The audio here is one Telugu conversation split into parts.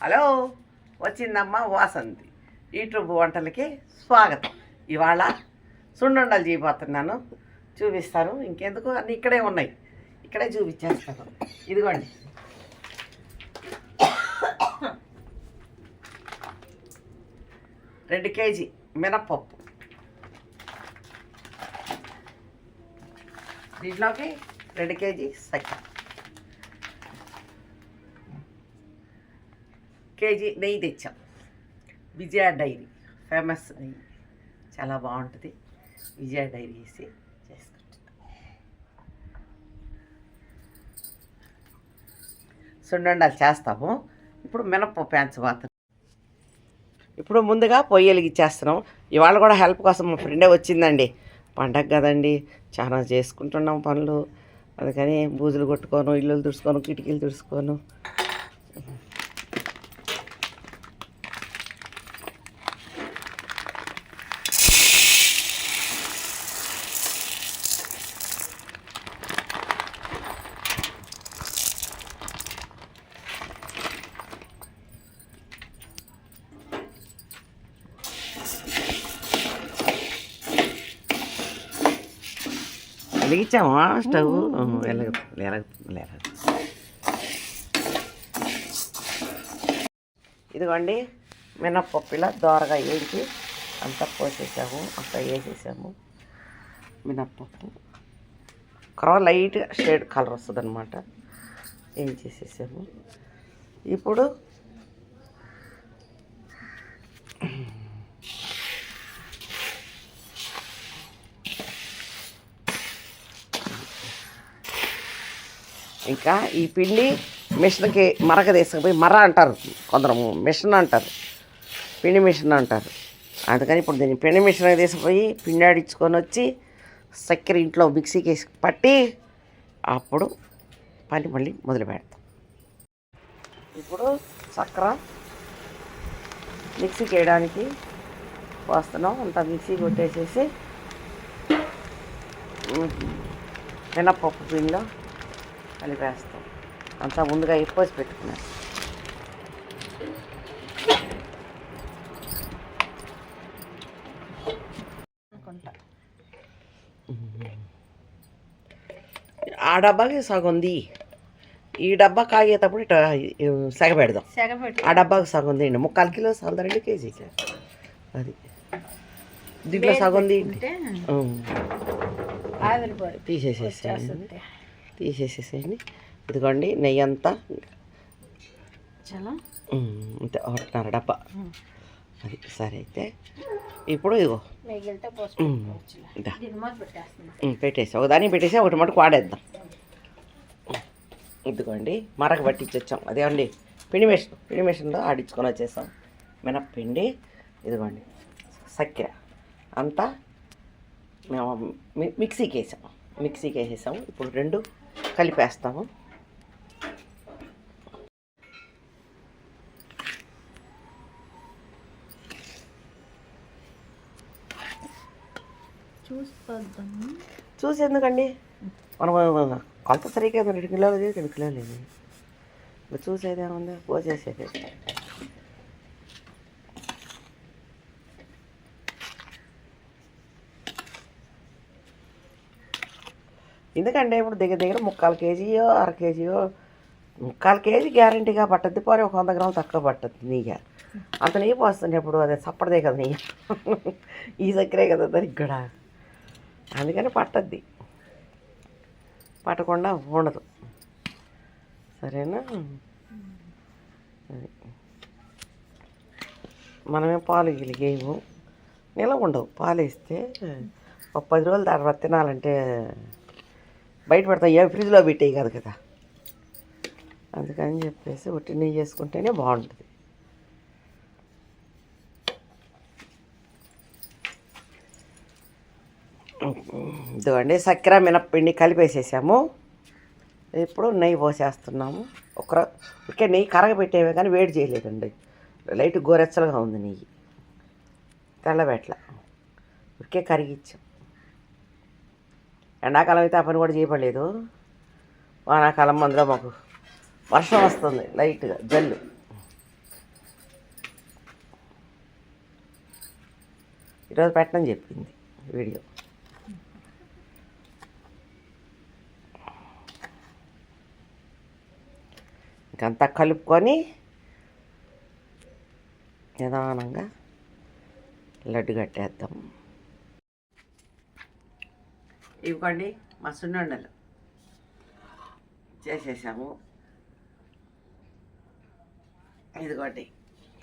హలో, వచ్చిందమ్మా వాసంతి యూట్యూబ్ వంటలకి స్వాగతం. ఇవాళ సున్నుండలు చేయబోతున్నాను, చూపిస్తాను. ఇంకెందుకు అన్నీ ఇక్కడే ఉన్నాయి, ఇక్కడే చూపించేస్తాను. ఇదిగోండి, రెండు కేజీ మినప్పప్పు, దీంట్లోకి 2 కేజీ చక్కెర, కేజీ నెయ్యి తెచ్చాం. విజయ డైరీ ఫేమస్ నెయ్యి, చాలా బాగుంటుంది. విజయ డైరీ వేసి చేసుకుంటాం. సున్నుండలు చేస్తాము. ఇప్పుడు మినప్పప్పు పెంచబోతున్నాం. ఇప్పుడు ముందుగా పొయ్యి వెలిగించేస్తున్నాం. ఇవాళ కూడా హెల్ప్ కోసం మా ఫ్రెండే వచ్చిందండి. పండగ కదండి, చాలా చేసుకుంటున్నాం పనులు. అందుకని బూజులు కొట్టుకోను, ఇల్లులు తుడుచుకోను, కిటికీలు తుడుచుకోను. వెలిగించామా స్టవ్? ఇదిగోండి, మినప్పప్పు ఇలా దోరగా వేయించి అంతా పోసేసాము. అంతా వేసేసాము. మినప్పప్పు లైట్గా షేడ్ కలర్ వస్తుంది అనమాట. వేయించేసేసాము. ఇప్పుడు ఇంకా ఈ పిండి మిషన్కి మరక తీసుకుపోయి అంటారు కొందరు, మిషన్ అంటారు, పిండి మిషన్ అంటారు. అందుకని ఇప్పుడు దీన్ని పిండి మిషన్కి తీసుకుపోయి పిండి ఆడించుకొని వచ్చి చక్కెర ఇంట్లో మిక్సీకి వేసి పట్టి అప్పుడు పని మళ్ళీ మొదలు పెడతాం. ఇప్పుడు చక్కెర మిక్సీకి వేయడానికి పోస్తున్నాం. అంతా మిక్సీ కొట్టేసేసి మినప్పప్పు పిండిలో కలిపేస్తాం. అంతా ముందుగా ఇప్పేసి పెట్టుకున్నాను. ఆ డబ్బాకి సగం ఉంది. ఈ డబ్బా కాగేటప్పుడు ఇట్లా సెగ పెడదాం. ఆ డబ్బాకి సగం ఉంది. 3/4 కిలో సగం 2 కేజీకి అది. దీంట్లో సగం తీసేసేసేయండి. ఇదిగోండి, నెయ్యి అంతా అంతే 1.5 డబ్బా అది. సరే, అయితే ఇప్పుడు ఇదిగో పెట్టేసి ఒకదాన్ని పెట్టేసి ఒకటి మటుకు వాడేద్దాం. ఇదిగోండి, మరక పట్టించొచ్చాం. అదేమండి పిండి మిషన్లో ఆడించుకొని వచ్చేసాం మినప్పిండి. ఇదిగోండి చక్కెర అంతా మేము మిక్సీకి వేసేసాము. ఇప్పుడు 2 కలిపేస్తాము. చూసి ఎందుకండి, మనం కొలత సరిగ్గా 2 కిలోలు 2 కిలోలు లేదు. చూసేది ఏముంది, పోసేసేది. ఎందుకంటే ఇప్పుడు దగ్గర 3/4 కేజీయో 1/2 కేజీయో 3/4 కేజీ గ్యారంటీగా పట్టద్ది. పోనీ ఒక 100 గ్రాములు తక్కువ పట్టద్ది నెయ్యి. అంత నెయ్యి పోస్తుంది. ఇప్పుడు అదే చప్పడదే కదా నెయ్యి, ఈ చక్కరే కదా దానికి కూడా. అందుకని పట్టద్ది, పట్టకుండా ఉండదు. సరేనా? అది మనమే పాలు గిలిగేయము, నిలవ ఉండవు. పాలు వేస్తే ఒక 10 రోజుల తర్వాత తినాలంటే బయట పెడతాం, ఏ ఫ్రిడ్జ్లో పెట్టేవి కాదు కదా. అందుకని చెప్పేసి ఒట్టి నెయ్యి చేసుకుంటేనే బాగుంటుంది. ఇదిగోండి, చక్కెర మినప్పిండి కలిపేసేసాము. ఇప్పుడు నెయ్యి పోసేస్తున్నాము. ఒకే నెయ్యి కరగబెట్టేవే కానీ వేడి చేయలేదండి. లైట్ గోరెచ్చలుగా ఉంది నెయ్యి, తెల్లబెట్ల ఒకే కరిగిచ్చాం. ఎండాకాలం అయితే ఆ పని కూడా చేయబడలేదు. వానాకాలం అందులో మాకు వర్షం వస్తుంది లైట్గా జల్లు. ఈరోజు పెట్టనని చెప్పింది వీడియో. ఇంకంతా కలుపుకొని నిదానంగా లడ్డు కట్టేద్దాం. ఇవ్వండి మా సున్నుండలు చేసేసాము. ఇదిగోండి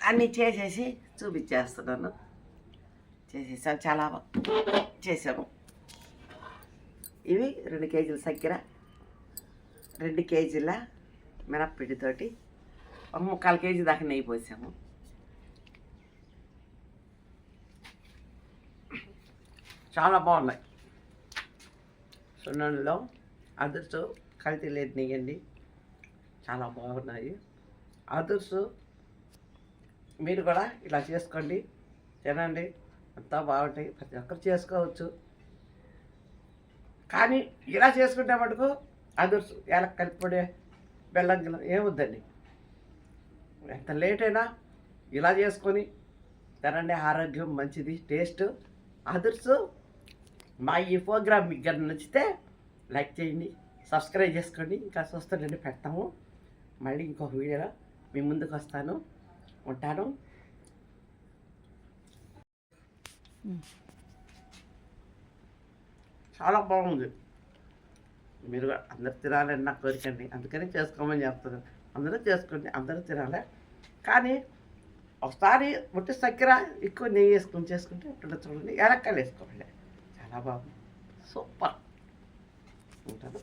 అన్నీ చేసేసి చూపించేస్తున్నాను. చేసేసాము, చాలా చేసాము. ఇవి 2 కేజీల చక్కెర, 2 కేజీల మినప్పిండితోటి 1/4 కేజీ దాకా నెయ్యి పోసాము. చాలా బాగున్నాయి సున్నుండలో. అదుర్సు కల్తీ లేదు నెయ్యండి, చాలా బాగున్నాయి అదుర్సు. మీరు కూడా ఇలా చేసుకోండి, తినండి, అంతా బాగుంటాయి. ప్రతి ఒక్కరు చేసుకోవచ్చు. కానీ ఇలా చేసుకుంటే మటుకు అదుర్సు ఏలక్కడి పొడి, బెల్లం గిల్లం ఏమొద్దండి. ఎంత లేట్ అయినా ఇలా చేసుకొని తినండి, ఆరోగ్యం మంచిది, టేస్ట్ అదుర్సు. మా ఈ ప్రోగ్రామ్ మీకు కనుక నచ్చితే లైక్ చేయండి, సబ్స్క్రైబ్ చేసుకోండి. ఇంకా చూస్తానండి, పెడతాము. మళ్ళీ ఇంకొక వీడియోలో మీ ముందుకు వస్తాను. ఉంటాను. చాలా బాగుంది. మీరు అందరు తినాలని నాకు కోరికండి, అందుకని చేసుకోమని చెప్తున్నాను. అందరూ చేసుకోండి, అందరూ తినాలి. కానీ ఒకసారి ఒట్టి చక్కెర ఎక్కువ నెయ్యి వేసుకొని చేసుకుంటే ఇప్పుడు చూడండి, ఏలక్కాయలు వేసుకోండి, చాలా బాగుంది, సూపర్. ఉంటాను.